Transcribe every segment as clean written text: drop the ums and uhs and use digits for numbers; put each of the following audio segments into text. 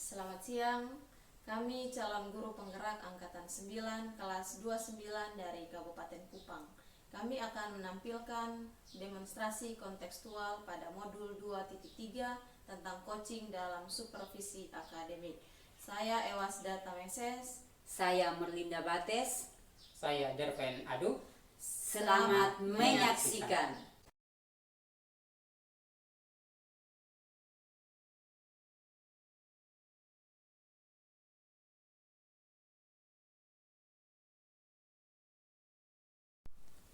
Selamat siang, kami calon guru penggerak Angkatan 9 kelas 29 dari Kabupaten Kupang. Kami akan menampilkan demonstrasi kontekstual pada modul 2.3 tentang coaching dalam supervisi akademik. Saya Ewasda Tameses. Saya Merlinda Bates. Saya Derven Adu. Selamat menyaksikan.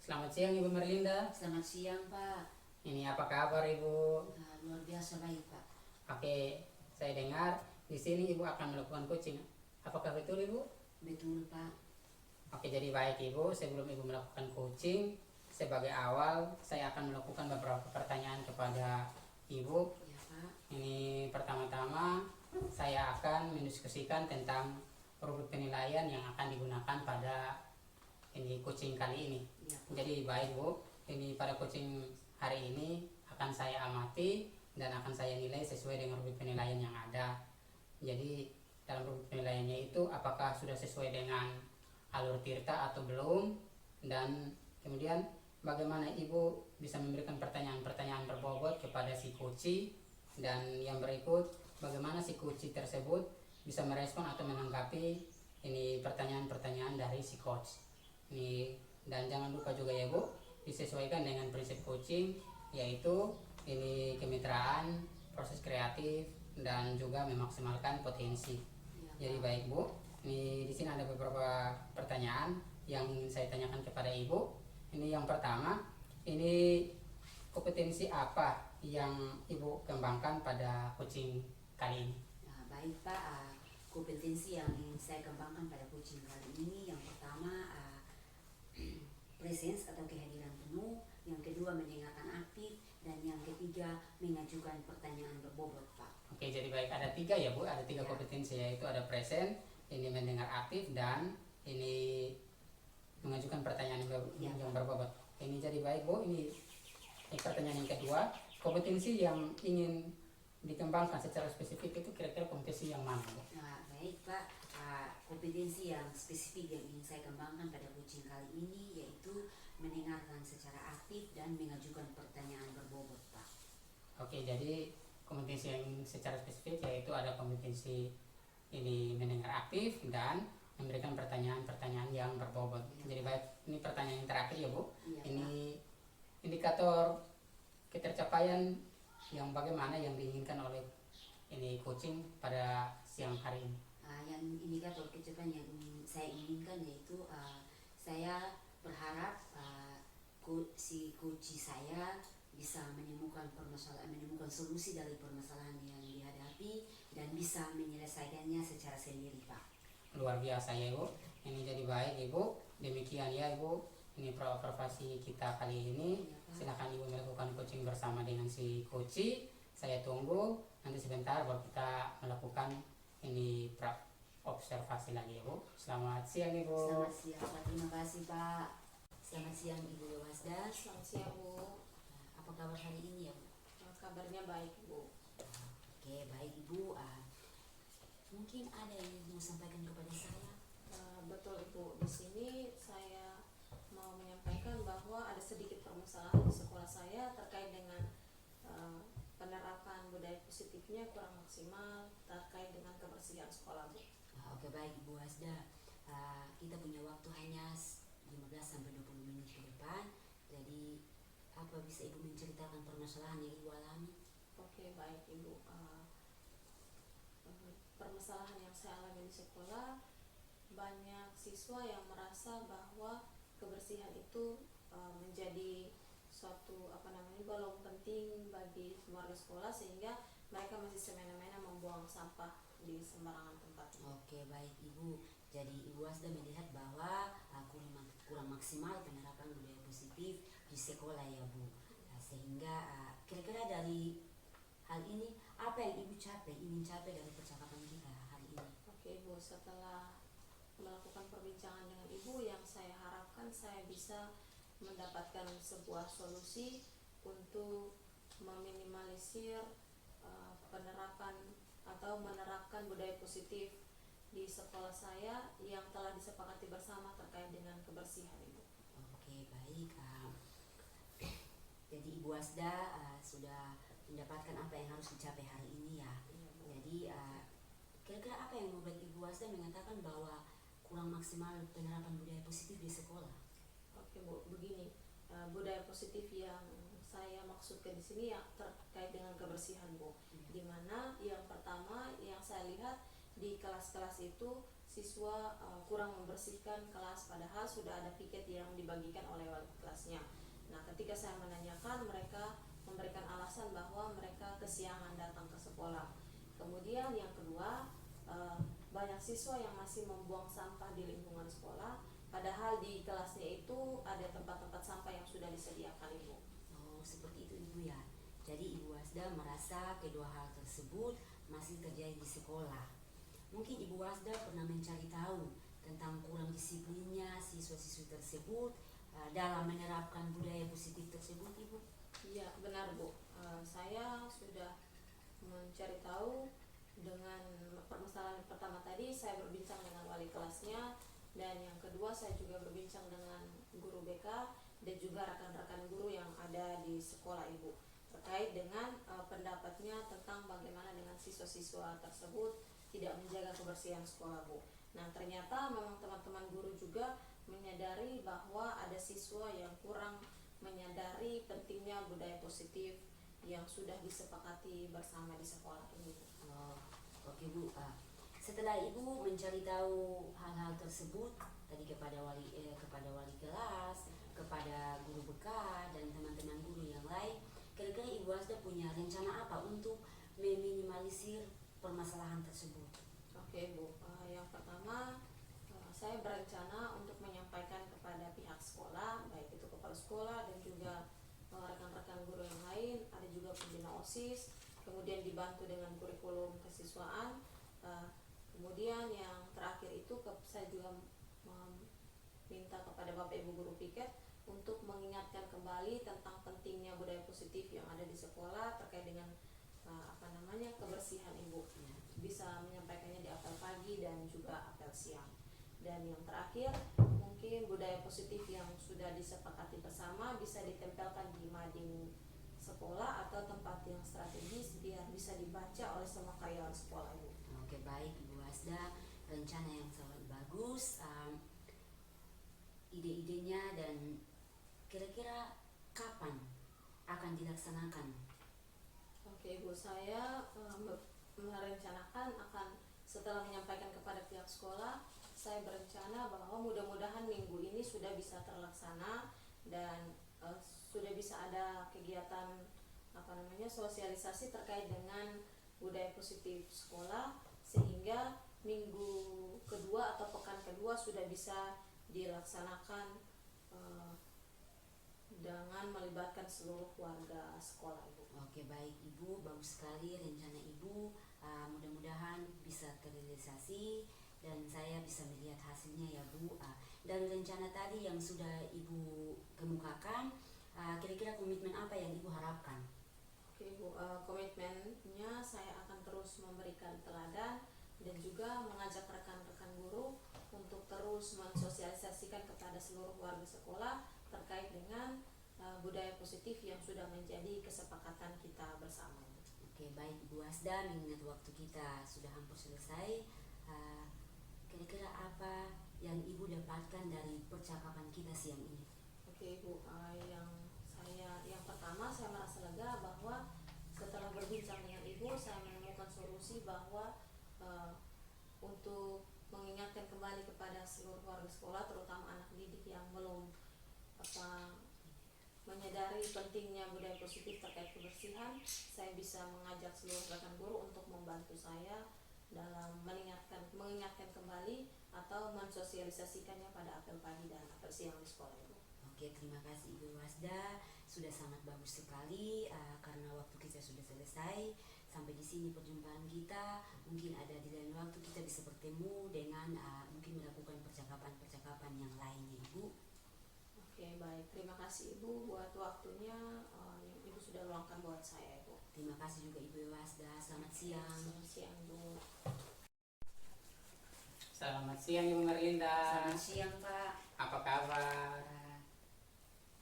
Selamat siang Ibu Merlinda. Selamat siang Pak. Ini apa kabar Ibu? Luar biasa baik Pak. Oke, saya dengar di sini Ibu akan melakukan coaching. Apakah betul Ibu? Betul Pak. Oke, jadi baik Ibu, sebelum Ibu melakukan coaching, sebagai awal saya akan melakukan beberapa pertanyaan kepada Ibu. Ya Pak. Ini pertama-tama saya akan mendiskusikan tentang rubrik penilaian yang akan digunakan pada ini coaching kali ini. Ya, Pak. Jadi baik Bu, ini pada coaching hari ini akan saya amati dan akan saya nilai sesuai dengan rubrik penilaian yang ada. Jadi dalam rubrik penilaiannya itu apakah sudah sesuai dengan alur tirta atau belum, dan kemudian bagaimana Ibu bisa memberikan pertanyaan-pertanyaan berbobot kepada si coach, dan yang berikut bagaimana si coach tersebut bisa merespon atau menanggapi ini pertanyaan-pertanyaan dari si coach ini. Dan jangan lupa juga ya Bu, disesuaikan dengan prinsip coaching, yaitu ini kemitraan, proses kreatif, dan juga memaksimalkan potensi. Ya, Jadi baik Bu, ini di sini ada beberapa pertanyaan yang ingin saya tanyakan kepada Ibu. Ini yang pertama, ini kompetensi apa yang Ibu kembangkan pada coaching kali ini? Baik Pak. Kompetensi yang ingin saya kembangkan pada coaching kali ini, yang pertama presence atau kehadiran penuh, yang kedua mendengarkan aktif, dan yang ketiga mengajukan pertanyaan berbobot Pak. Oke, jadi baik, ada tiga ya Bu, ada tiga Ya. kompetensi, yaitu ada present, ini mendengar aktif, dan ini mengajukan pertanyaan Ya. yang berbobot. Ini jadi baik Bu, ini pertanyaan yang kedua, kompetensi yang ingin dikembangkan secara spesifik itu kira-kira kompetensi yang mana Bu? Baik Pak, kompetensi yang spesifik yang ingin saya kembangkan pada coaching kali ini yaitu mendengarkan secara aktif dan mengajukan pertanyaan berbobot Pak. Oke, jadi kompetensi yang secara spesifik yaitu ada kompetensi ini mendengar aktif dan memberikan pertanyaan-pertanyaan yang berbobot. Ya. Jadi baik, ini pertanyaan yang terakhir ya Bu. Ya, Ini indikator ketercapaian yang bagaimana yang diinginkan oleh ini coaching pada siang hari ini? Yang indikator kecepatan yang saya inginkan yaitu saya berharap si coach saya bisa menemukan solusi dari permasalahan yang dihadapi dan bisa menyelesaikannya secara sendiri Pak. Luar biasa ya Ibu. Ini jadi baik Ibu. Demikian ya Ibu, ini observasi kita kali ini. Ya, Pak. Silakan Ibu melakukan coaching bersama dengan si coach. Saya tunggu nanti sebentar baru kita melakukan ini observasi lagi ya Bu. Selamat siang Ibu. Selamat siang Pak, terima kasih Pak. Selamat siang Ibu Ewasda. Selamat siang Bu. Apa kabar hari ini ya Bu? Kabarnya baik Bu. Oke, baik Ibu. Mungkin ada yang mau sampaikan kepada saya? Betul Ibu, di sini saya mau menyampaikan bahwa ada sedikit permasalahan di sekolah saya terkait dengan penerapan budaya positifnya kurang maksimal terkait dengan kebersihan sekolah Bu. Oke, baik Ibu Wasda. Kita punya waktu hanya 15-20 menit ke depan. Jadi apa bisa Ibu menceritakan permasalahan yang Ibu alami? Oke, baik Ibu. Permasalahan yang saya alami di sekolah, banyak siswa yang merasa bahwa kebersihan itu menjadi suatu balon penting bagi keluarga sekolah, sehingga mereka masih semena-mena membuang sampah di sembarangan tempat. Oke, baik Ibu. Jadi Ibu Wasda melihat bahwa kurang maksimal penerapan budaya positif di sekolah ya Bu. Sehingga kira-kira dari hal ini apa yang Ibu ingin capai dari percakapan kita hari ini? Oke Ibu, setelah melakukan perbincangan dengan Ibu, yang saya harapkan saya bisa mendapatkan sebuah solusi untuk meminimalisir penerapan atau menerapkan menerapkan budaya positif di sekolah saya yang telah disepakati bersama terkait dengan kebersihan, Ibu. Oke, baik. Jadi Ibu Wasda sudah mendapatkan apa yang harus dicapai hari ini ya. Iya, Bu. Jadi kira-kira apa yang membuat Ibu Wasda mengatakan bahwa kurang maksimal penerapan budaya positif di sekolah? Oke, Bu, begini, budaya positif yang saya maksudkan di sini ya terkait dengan kebersihan, Bu. Iya. Dimana yang pertama yang saya lihat di kelas-kelas itu siswa kurang membersihkan kelas, padahal sudah ada piket yang dibagikan oleh wali kelasnya. Nah, ketika saya menanyakan, mereka memberikan alasan bahwa mereka kesiangan datang ke sekolah. Kemudian yang kedua, banyak siswa yang masih membuang sampah di lingkungan sekolah, padahal di kelasnya itu ada tempat-tempat sampah yang sudah disediakan, Ibu. Oh, seperti itu Ibu ya. Jadi Ibu Wasda merasa kedua hal tersebut masih terjadi di sekolah. Mungkin Ibu Wasda pernah mencari tahu tentang kurang disiplinnya siswa-siswi tersebut dalam menerapkan budaya positif tersebut, Ibu? Iya, benar, Bu. Saya sudah mencari tahu dengan permasalahan pertama tadi. Saya berbincang dengan wali kelasnya, dan yang kedua saya juga berbincang dengan guru BK dan juga rekan-rekan guru yang ada di sekolah, Ibu, terkait dengan pendapatnya tentang bagaimana dengan siswa-siswa tersebut tidak menjaga kebersihan sekolah, Bu. Nah, ternyata memang teman-teman guru juga menyadari bahwa ada siswa yang kurang menyadari pentingnya budaya positif yang sudah disepakati bersama di sekolah ini. Oh, oke Bu. Setelah Ibu mencari tahu hal-hal tersebut tadi kepada wali kelas, kepada guru BK dan teman-teman guru yang lain, kira-kira Ibu Wasda punya rencana apa untuk meminimalisir permasalahan tersebut? Oke, Bu. Yang pertama, saya berencana untuk menyampaikan kepada pihak sekolah, baik itu kepala sekolah dan juga rekan-rekan guru yang lain, ada juga pembina OSIS, kemudian dibantu dengan kurikulum kesiswaan. Kemudian yang terakhir itu saya juga meminta kepada Bapak Ibu guru piket untuk mengingatkan kembali tentang pentingnya budaya positif yang ada di sekolah terkait dengan kebersihan, Ibu. Bisa menyampaikannya di apel pagi dan juga apel siang. Dan yang terakhir, mungkin budaya positif yang sudah disepakati bersama bisa ditempelkan di mading sekolah atau tempat yang strategis biar bisa dibaca oleh semua karyawan sekolah, Ibu. Oke, baik Ibu Wasda, rencana yang sangat bagus, ide-idenya, dan kira-kira kapan akan dilaksanakan? Oke, Ibu, saya merencanakan akan setelah menyampaikan kepada pihak sekolah, saya berencana bahwa mudah-mudahan minggu ini sudah bisa terlaksana dan sudah bisa ada kegiatan sosialisasi terkait dengan budaya positif sekolah, sehingga minggu kedua atau pekan kedua sudah bisa dilaksanakan dengan melibatkan seluruh warga sekolah, Ibu. Oke, baik Ibu, bagus sekali rencana Ibu. Mudah-mudahan bisa terrealisasi dan saya bisa melihat hasilnya ya Bu. Dari rencana tadi yang sudah Ibu kemukakan, kira-kira komitmen apa yang Ibu harapkan? Oke, Bu, komitmennya saya akan terus memberikan teladan dan juga mengajak rekan-rekan guru untuk terus mensosialisasikan kepada seluruh warga sekolah terkait dengan budaya positif yang sudah menjadi kesepakatan kita bersama. Oke, baik Ibu Wasda, mengingat waktu kita sudah hampir selesai, kira-kira apa yang Ibu dapatkan dari percakapan kita siang ini? Oke, Ibu, yang pertama saya merasa lega bahwa setelah berbincang dengan Ibu, saya menemukan solusi bahwa untuk mengingatkan kembali kepada seluruh warga sekolah, terutama anak didik yang belum menyadari pentingnya budaya positif terkait kebersihan, saya bisa mengajak seluruh rekan guru untuk membantu saya dalam mengingatkan kembali atau mensosialisasikannya pada apel pagi dan apel siang di sekolah, Ibu. Oke, terima kasih Ibu Wasda, sudah sangat bagus sekali. Karena waktu kita sudah selesai, sampai di sini perjumpaan kita. Mungkin ada di lain waktu kita bisa bertemu dengan mungkin melakukan percakapan-percakapan yang lainnya, Ibu. Oke, baik, terima kasih Ibu buat waktunya yang Ibu sudah luangkan buat saya, Ibu. Terima kasih juga Ibu Wasda, selamat siang. Selamat siang, Bu. Selamat siang Ibu Merlinda. Selamat siang Pak. Apa kabar?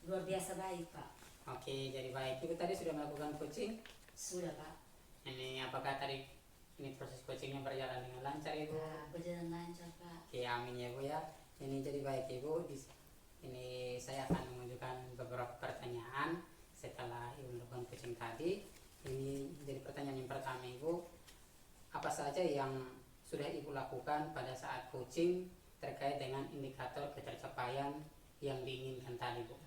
Luar biasa baik Pak. Oke, jadi baik. Ibu tadi sudah melakukan coaching. Sudah Pak. Ini apakah tadi ini proses coachingnya berjalan dengan lancar Ibu? Berjalan lancar Pak. Oke, amin ya Bu ya. Ini jadi baik Ibu. Ini saya akan menunjukkan beberapa pertanyaan setelah Ibu melakukan coaching tadi. Ini jadi pertanyaan yang pertama Ibu. Apa saja yang sudah Ibu lakukan pada saat coaching terkait dengan indikator ketercapaian yang diinginkan tadi Bu?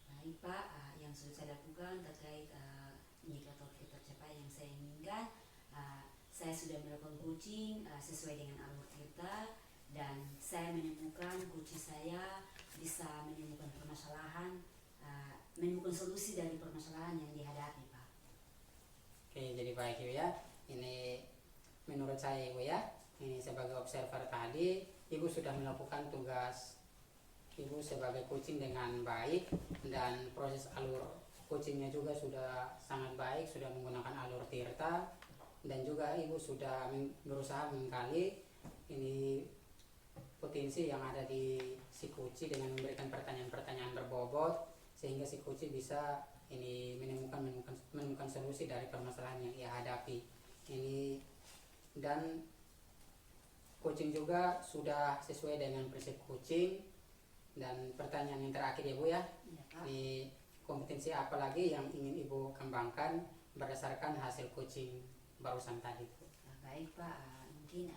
Baik Pak, yang sudah saya lakukan terkait indikator ketercapaian yang saya inginkan, saya sudah melakukan coaching sesuai dengan alur Tirta, dan saya menemukan coaching saya bisa menemukan permasalahan, menemukan solusi dari permasalahan yang dihadapi Pak. Oke, jadi baik Ibu ya. Ini menurut saya Ibu ya, ini sebagai observer tadi Ibu sudah melakukan tugas Ibu sebagai coaching dengan baik, dan proses alur coachingnya juga sudah sangat baik, sudah menggunakan alur Tirta, dan juga Ibu sudah berusaha menggali ini potensi yang ada di si coaching dengan memberikan pertanyaan-pertanyaan berbobot sehingga si coaching bisa ini menemukan solusi dari permasalahan yang ia hadapi. Ini dan coaching juga sudah sesuai dengan prinsip coaching. Dan pertanyaan yang terakhir ya Bu ya, Ya, Pak. ini kompetensi apa lagi yang ingin Ibu kembangkan berdasarkan hasil coaching barusan tadi Bu? Baik Pak, mungkin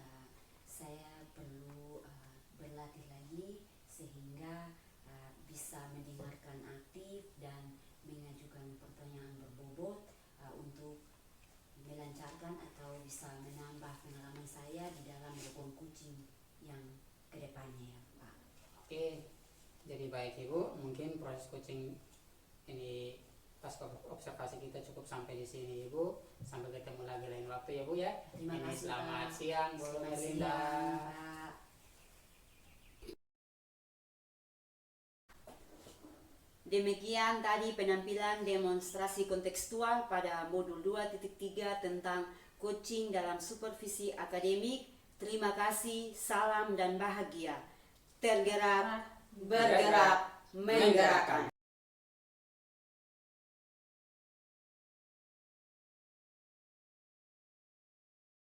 saya perlu berlatih lagi sehingga bisa mendengarkan aktif dan mengajukan pertanyaan berbobot untuk melancarkan atau bisa menambah pengalaman saya di dalam melakukan coaching yang kedepannya ya Pak. Oke, jadi baik Ibu, mungkin proses coaching ini pas observasi kita cukup sampai di sini Ibu. Sampai ketemu lagi lain waktu ya Bu ya. Terima Ini kasih selamat Pak. siang Bu Selamat Merlinda. siang, Pak. Demikian tadi penampilan demonstrasi kontekstual pada modul 2.3 tentang coaching dalam supervisi akademik. Terima kasih, salam dan bahagia. Tergerak, bergerak, menggerakkan.